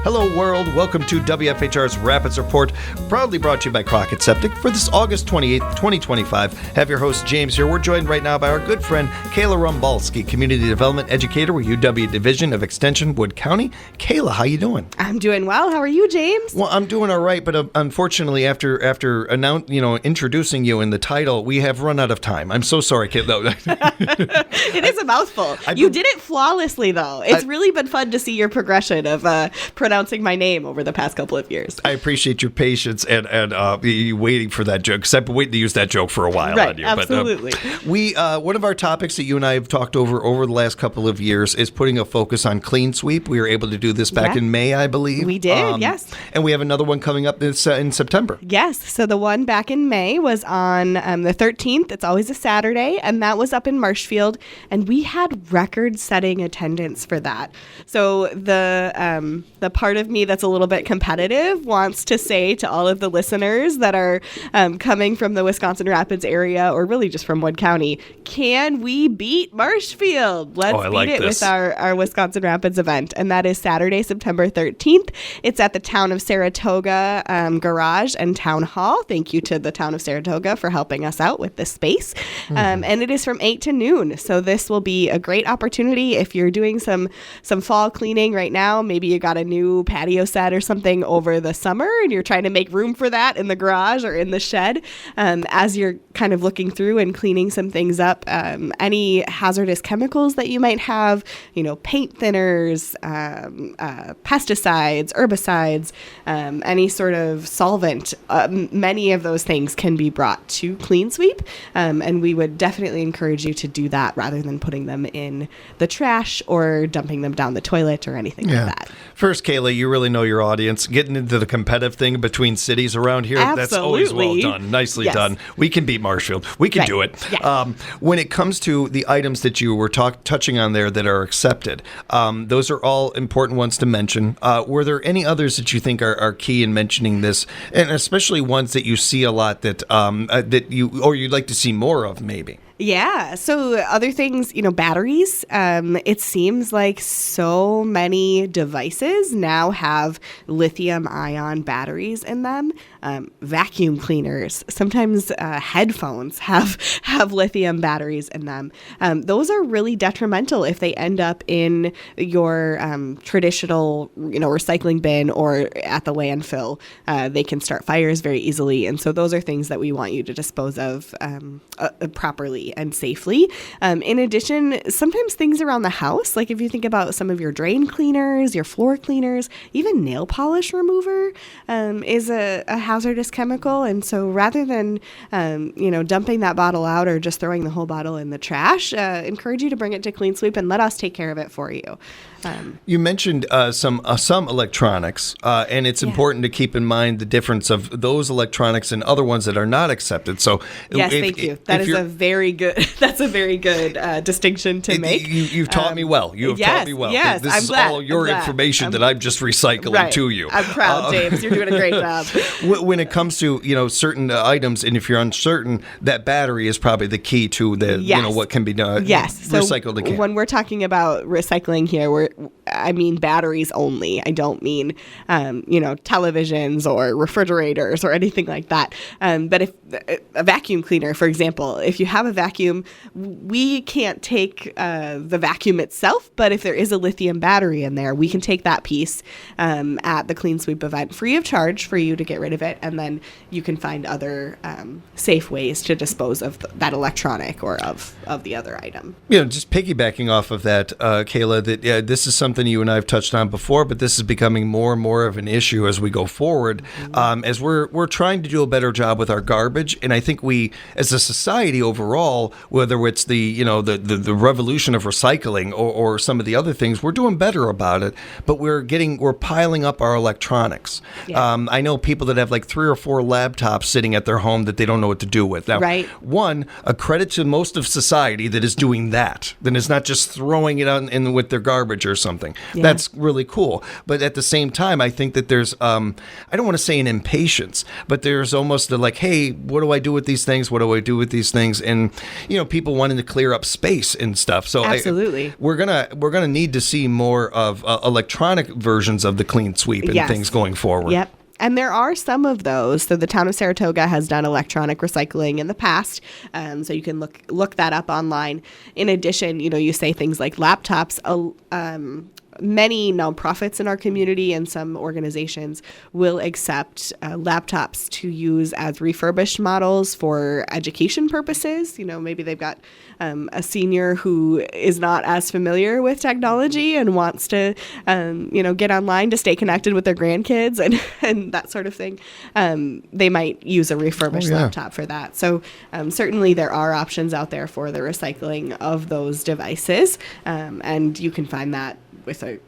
Hello, world. Welcome to WFHR's Rapids Report, proudly brought to you by Crockett Septic for this August 28th, 2025. Have your host, James, here. We're joined right now by our good friend, Kayla Rumbalski, Community Development Educator with UW Division of Extension, Wood County. Kayla, how you doing? I'm doing well. How are you, James? Well, I'm doing all right, but unfortunately, after introducing you in the title, we have run out of time. I'm so sorry, Kayla. It is a mouthful. You did it flawlessly, though. It's really been fun to see your progression of pronouncing my name over the past couple of years. I appreciate your patience and you waiting for that joke, because I've been waiting to use that joke for a while. Right, on you. absolutely. But, one of our topics that you and I have talked over the last couple of years is putting a focus on clean sweep. We were able to do this back in May, I believe. We did, yes. And we have another one coming up in September. Yes, so the one back in May was on the 13th. It's always a Saturday, and that was up in Marshfield, and we had record-setting attendance for that. So the part of me that's a little bit competitive wants to say to all of the listeners that are coming from the Wisconsin Rapids area, or really just from Wood County, can we beat Marshfield? Let's beat it with our Wisconsin Rapids event. And that is Saturday, September 13th. It's at the Town of Saratoga Garage and Town Hall. Thank you to the Town of Saratoga for helping us out with this space. And it is from 8 to noon. So this will be a great opportunity if you're doing some fall cleaning right now. Maybe you got a new patio set or something over the summer and you're trying to make room for that in the garage or in the shed. As you're kind of looking through and cleaning some things up, any hazardous chemicals that you might have, paint thinners, pesticides, herbicides, any sort of solvent, many of those things can be brought to Clean Sweep. And we would definitely encourage you to do that rather than putting them in the trash or dumping them down the toilet or anything like that. First, Kayla, you really know your audience. Getting into the competitive thing between cities around here, Absolutely. That's always well done. Nicely done. We can beat Marshfield. We can do it. Yeah. When it comes to the items that you were touching on there that are accepted, those are all important ones to mention. Were there any others that you think are key in mentioning this, and especially ones that you see a lot that you'd like to see more of, maybe? Yeah. So other things, batteries. It seems like so many devices now have lithium-ion batteries in them. Vacuum cleaners, sometimes headphones have lithium batteries in them. Those are really detrimental if they end up in your traditional, recycling bin or at the landfill. They can start fires very easily, and so those are things that we want you to dispose of properly and safely. In addition, sometimes things around the house, like if you think about some of your drain cleaners, your floor cleaners, even nail polish remover is a hazardous chemical. And so rather than, dumping that bottle out or just throwing the whole bottle in the trash, encourage you to bring it to Clean Sweep and let us take care of it for you. You mentioned some electronics, and it's important to keep in mind the difference of those electronics and other ones that are not accepted. So, yes, thank you. That's a very good distinction to make. You've taught me well. You have taught me well. Yes, this is all your information that I'm just recycling to you. I'm proud, James. You're doing a great job. When it comes to certain items, and if you're uncertain, that battery is probably the key to the what can be done. Yes, recycled again. When we're talking about recycling here, I mean batteries only. I don't mean, televisions or refrigerators or anything like that. But if a vacuum cleaner, for example, if you have a vacuum, we can't take the vacuum itself, but if there is a lithium battery in there, we can take that piece at the Clean Sweep event free of charge for you to get rid of it, and then you can find other safe ways to dispose of that electronic or of the other item. Just piggybacking off of that, Kayla, that this is something you and I have touched on before, but this is becoming more and more of an issue as we go forward, as we're trying to do a better job with our garbage. And I think we, as a society overall, whether it's the revolution of recycling or some of the other things, we're doing better about it, but we're piling up our electronics. Yeah. I know people that have like 3 or 4 laptops sitting at their home that they don't know what to do with. Now, a credit to most of society that is doing that, then it's not just throwing it out in with their garbage or something. Yeah. That's really cool. But at the same time, I think that there's, I don't want to say an impatience, but there's almost like, hey, what do I do with these things? What do I do with these things? And people wanting to clear up space and stuff. So Absolutely. we're gonna need to see more of electronic versions of the clean sweep and things going forward. Yep. And there are some of those. So the town of Saratoga has done electronic recycling in the past. So you can look that up online. In addition, you say things like laptops. Many nonprofits in our community and some organizations will accept laptops to use as refurbished models for education purposes. Maybe they've got a senior who is not as familiar with technology and wants to, get online to stay connected with their grandkids and that sort of thing. They might use a refurbished laptop for that. So certainly there are options out there for the recycling of those devices, and you can find that with a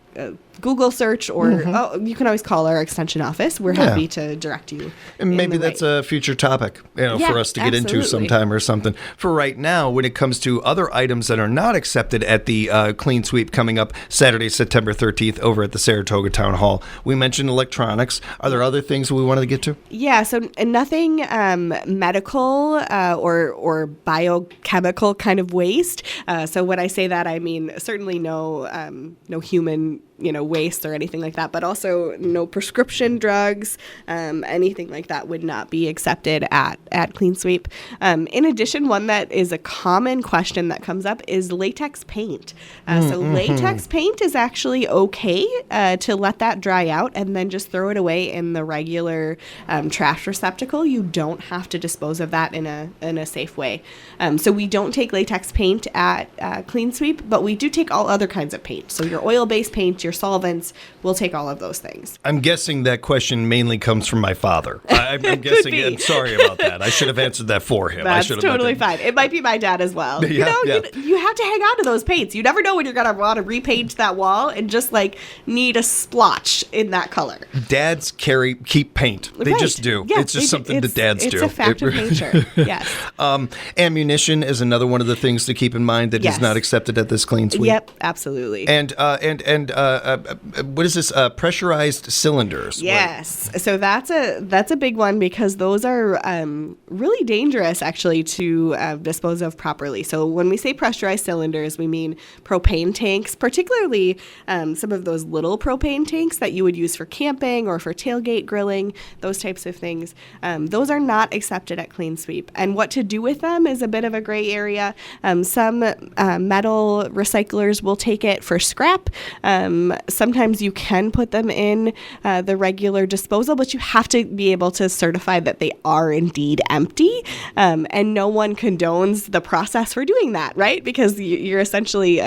Google search, or you can always call our extension office. We're happy to direct you. And maybe that's a future topic, for us to get into sometime or something. For right now, when it comes to other items that are not accepted at the Clean Sweep coming up Saturday, September 13th over at the Saratoga Town Hall, we mentioned electronics. Are there other things we wanted to get to? Yeah, so nothing medical or biochemical kind of waste. So when I say that, I mean certainly no human waste or anything like that, but also no prescription drugs, anything like that would not be accepted at Clean Sweep. In addition, one that is a common question that comes up is latex paint. So latex paint is actually okay to let that dry out and then just throw it away in the regular trash receptacle. You don't have to dispose of that in a safe way. So we don't take latex paint at Clean Sweep, but we do take all other kinds of paint. So your oil-based paint, your solvents, we'll take all of those things. I'm guessing that question mainly comes from my father. I'm guessing. I'm sorry about that. I should have answered that for him. That's totally fine. It might be my dad as well. You have to hang on to those paints. You never know when you're going to want to repaint that wall and just need a splotch in that color. Dads keep paint. They just do. Yeah, it's just something that dads do. It's a fact of nature. Yes. Ammunition is another one of the things to keep in mind that is not accepted at this Clean Sweep. Yep, absolutely. And what is this? Pressurized cylinders. Yes. So that's a big one because those are really dangerous actually to dispose of properly. So when we say pressurized cylinders, we mean propane tanks, particularly some of those little propane tanks that you would use for camping or for tailgate grilling, those types of things. Those are not accepted at Clean Sweep. And what to do with them is a bit of a gray area. Some metal recyclers will take it for scrap. Sometimes you can put them in the regular disposal, but you have to be able to certify that they are indeed empty. And no one condones the process for doing that, right? Because you're essentially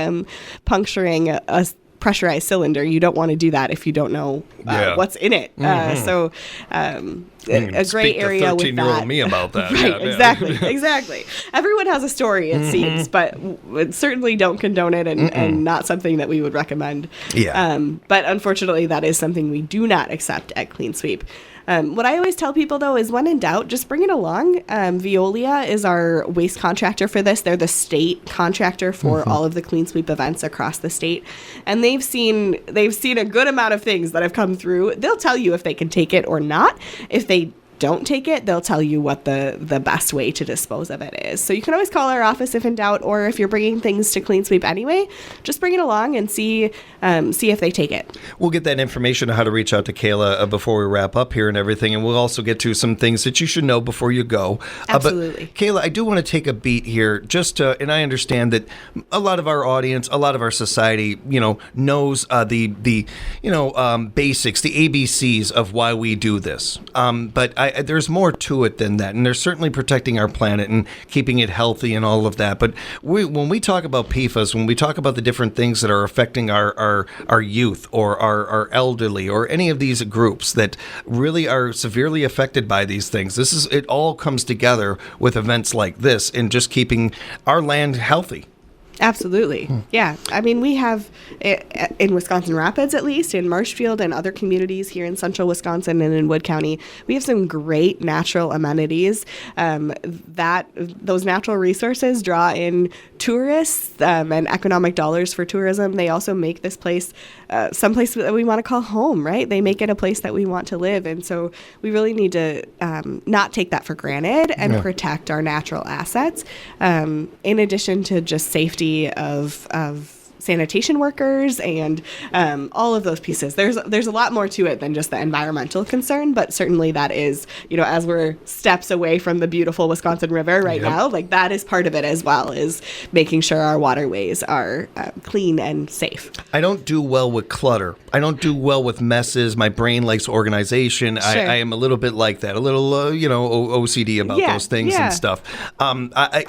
puncturing a pressurized cylinder. You don't want to do that if you don't know what's in it. So a gray area with that. 13-year-old me about that. Right, exactly. Everyone has a story, it seems, but certainly don't condone it and not something that we would recommend. Yeah. But unfortunately, that is something we do not accept at Clean Sweep. What I always tell people, though, is when in doubt, just bring it along. Veolia is our waste contractor for this. They're the state contractor for all of the Clean Sweep events across the state. And they've seen a good amount of things that have come through. They'll tell you if they can take it or not. If they don't take it, they'll tell you what the best way to dispose of it is. So you can always call our office if in doubt, or if you're bringing things to Clean Sweep anyway, just bring it along and see if they take it. We'll get that information on how to reach out to Kayla before we wrap up here and everything, and we'll also get to some things that you should know before you go. Absolutely. But Kayla, I do want to take a beat here, and I understand that a lot of our audience, a lot of our society, knows the basics, the ABCs of why we do this. But there's more to it than that, and there's certainly protecting our planet and keeping it healthy and all of that. But when we talk about PFAS, when we talk about the different things that are affecting our youth or our elderly or any of these groups that really are severely affected by these things, it all comes together with events like this and just keeping our land healthy. Absolutely. Yeah. I mean, we have in Wisconsin Rapids, at least, in Marshfield and other communities here in central Wisconsin and in Wood County, we have some great natural amenities that those natural resources draw in tourists and economic dollars for tourism. They also make this place someplace that we want to call home, right? They make it a place that we want to live. And so we really need to not take that for granted and protect our natural assets, in addition to just safety of sanitation workers and all of those pieces. There's a lot more to it than just the environmental concern, but certainly that is, as we're steps away from the beautiful Wisconsin River right now, like that is part of it as well, is making sure our waterways are clean and safe. I don't do well with clutter. I don't do well with messes. My brain likes organization. Sure. I am a little bit like that, a little, OCD about those things and stuff.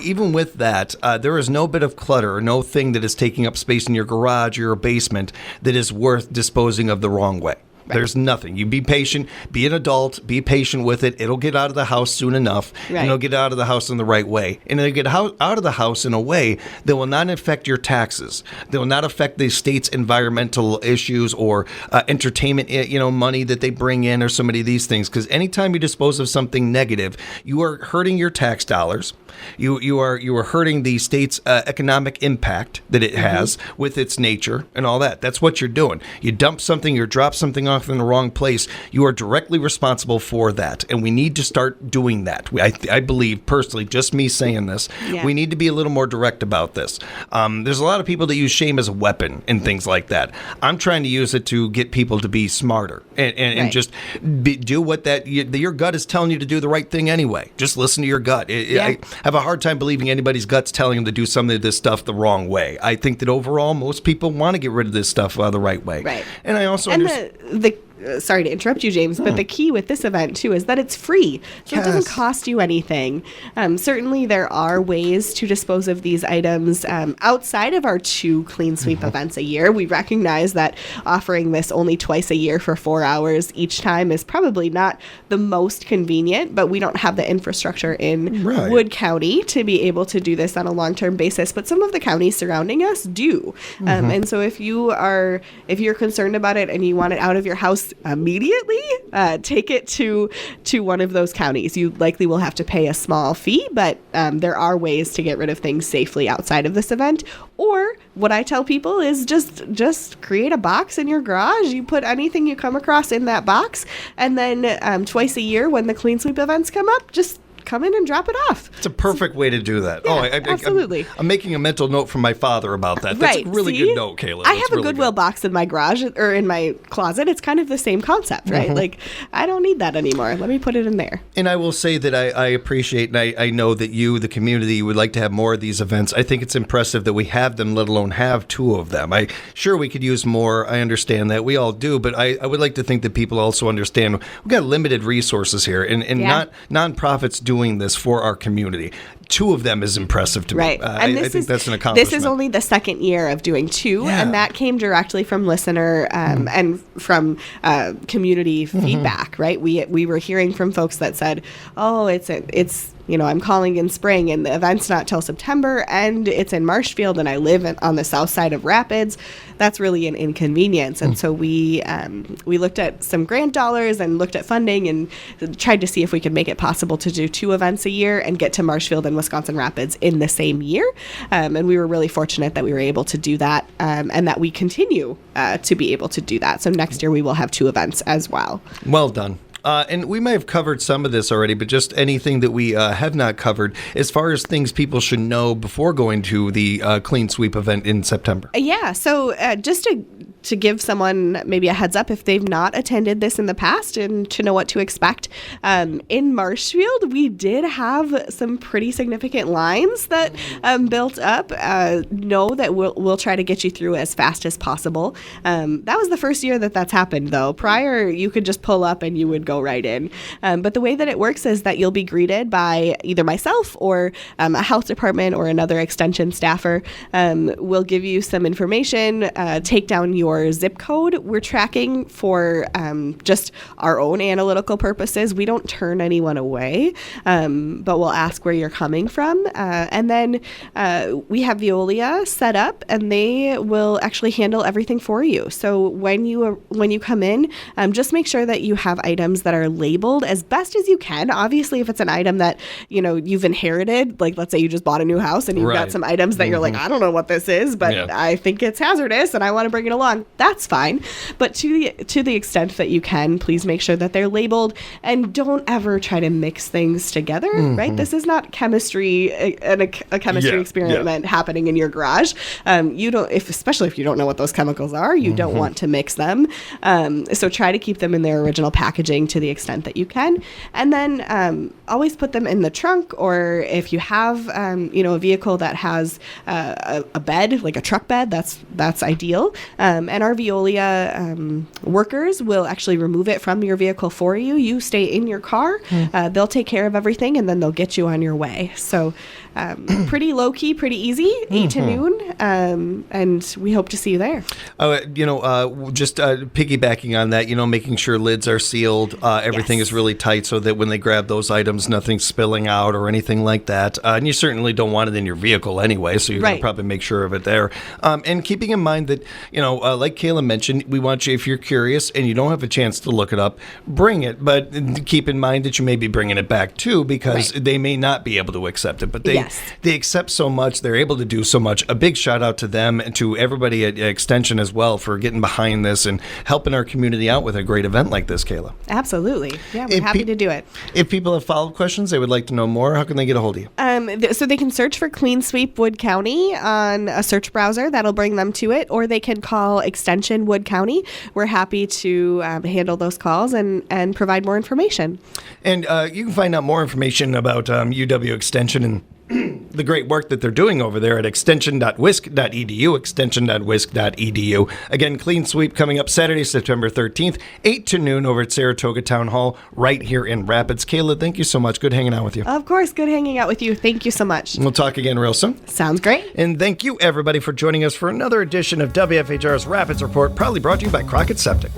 Even with that, there is no bit of clutter or no thing that is taking up space in your garage or your basement that is worth disposing of the wrong way. Right. There's nothing. You be patient, be an adult, be patient with it. It'll get out of the house soon enough, and it'll get out of the house in the right way. And it'll get out of the house in a way that will not affect your taxes. That will not affect the state's environmental issues or entertainment, money that they bring in or so many of these things. Because anytime you dispose of something negative, you are hurting your tax dollars. You are hurting the state's economic impact that it has with its nature and all that. That's what you're doing. You dump something, you drop something off in the wrong place. You are directly responsible for that, and we need to start doing that. I believe personally, just me saying this, we need to be a little more direct about this. There's a lot of people that use shame as a weapon and things like that. I'm trying to use it to get people to be smarter and just do what your gut is telling you to do the right thing anyway. Just listen to your gut. I have a hard time believing anybody's gut's telling them to do some of this stuff the wrong way. I think that overall, most people want to get rid of this stuff the right way. Right. And I also understand. Sorry to interrupt you, James, but the key with this event, too, is that it's free. So it doesn't cost you anything. Certainly, there are ways to dispose of these items outside of our 2 clean sweep events a year. We recognize that offering this only twice a year for 4 hours each time is probably not the most convenient, but we don't have the infrastructure in Wood County to be able to do this on a long-term basis. But some of the counties surrounding us do. And so if you're concerned about it and you want it out of your house immediately, take it to one of those counties. You likely will have to pay a small fee, but there are ways to get rid of things safely outside of this event. Or what I tell people is just create a box in your garage. You put anything you come across in that box, and then twice a year when the clean sweep events come up, just come in and drop it off. It's a perfect way to do that. Yeah, absolutely. I'm making a mental note from my father about that. That's a really good note, Kayla. I have a Goodwill box in my garage or in my closet. It's kind of the same concept, right? Like, I don't need that anymore. Let me put it in there. And I will say that I appreciate, and I know that you, the community, would like to have more of these events. I think it's impressive that we have them, let alone have 2 of them. Sure, we could use more. I understand that. We all do. But I would like to think that people also understand we've got limited resources here, and not nonprofits doing this for our community. 2 of them is impressive to me. And I think that's an accomplishment. This is only the second year of doing 2, and that came directly from listener and from community feedback, right? We were hearing from folks that said, oh, it's I'm calling in spring and the event's not till September and it's in Marshfield and I live on the south side of Rapids. That's really an inconvenience. And so we looked at some grant dollars and looked at funding and tried to see if we could make it possible to do 2 events a year and get to Marshfield and Wisconsin Rapids in the same year. And we were really fortunate that we were able to do that and that we continue to be able to do that. So next year we will have 2 events as well. Well done. And we may have covered some of this already, but just anything that we have not covered as far as things people should know before going to the Clean Sweep event in September. Yeah. So just to give someone maybe a heads up if they've not attended this in the past and to know what to expect, in Marshfield, we did have some pretty significant lines that built up. Know that we'll try to get you through as fast as possible. That was the first year that's happened, though. Prior, you could just pull up and you would go right in. But the way that it works is that you'll be greeted by either myself or a health department or another extension staffer. We'll give you some information, take down your your zip code. We're tracking for just our own analytical purposes. We don't turn anyone away, but we'll ask where you're coming from. And then we have Veolia set up, and they will actually handle everything for you. So when you come in, just make sure that you have items that are labeled as best as you can. Obviously, if it's an item that you've inherited, like let's say you just bought a new house and you've got some items that you're like, I don't know what this is, but I think it's hazardous and I want to bring it along. That's fine. But to the extent that you can, please make sure that they're labeled, and don't ever try to mix things together. Right? This is not chemistry, a chemistry experiment happening in your garage. Especially if you don't know what those chemicals are, you don't want to mix them. So try to keep them in their original packaging to the extent that you can, and then always put them in the trunk, or if you have a vehicle that has a bed, like a truck bed, that's ideal. And our Veolia workers will actually remove it from your vehicle for you. You stay in your car, they'll take care of everything, and then they'll get you on your way. So pretty low key, pretty easy, 8 to noon, and we hope to see you there. Just piggybacking on that, making sure lids are sealed, everything is really tight so that when they grab those items, nothing's spilling out or anything like that. And you certainly don't want it in your vehicle anyway, so you're going to probably make sure of it there. And keeping in mind that, like Kayla mentioned, we want you, if you're curious and you don't have a chance to look it up, bring it. But keep in mind that you may be bringing it back too, because they may not be able to accept it. But they accept so much, they're able to do so much. A big shout out to them and to everybody at Extension as well for getting behind this and helping our community out with a great event like this, Kayla. Absolutely. Yeah, we're happy to do it. If people have follow-up questions, they would like to know more, how can they get a hold of you? So they can search for Clean Sweep Wood County on a search browser. That'll bring them to it. Or they can call Extension Wood County. We're happy to handle those calls and provide more information. And you can find out more information about UW Extension and the great work that they're doing over there at extension.wisc.edu, extension.wisc.edu. Again, Clean Sweep coming up Saturday, September 13th, 8 to noon over at Saratoga Town Hall right here in Rapids. Kayla, thank you so much. Good hanging out with you. Of course, good hanging out with you. Thank you so much. We'll talk again real soon. Sounds great. And thank you, everybody, for joining us for another edition of WFHR's Rapids Report, proudly brought to you by Crockett Septic.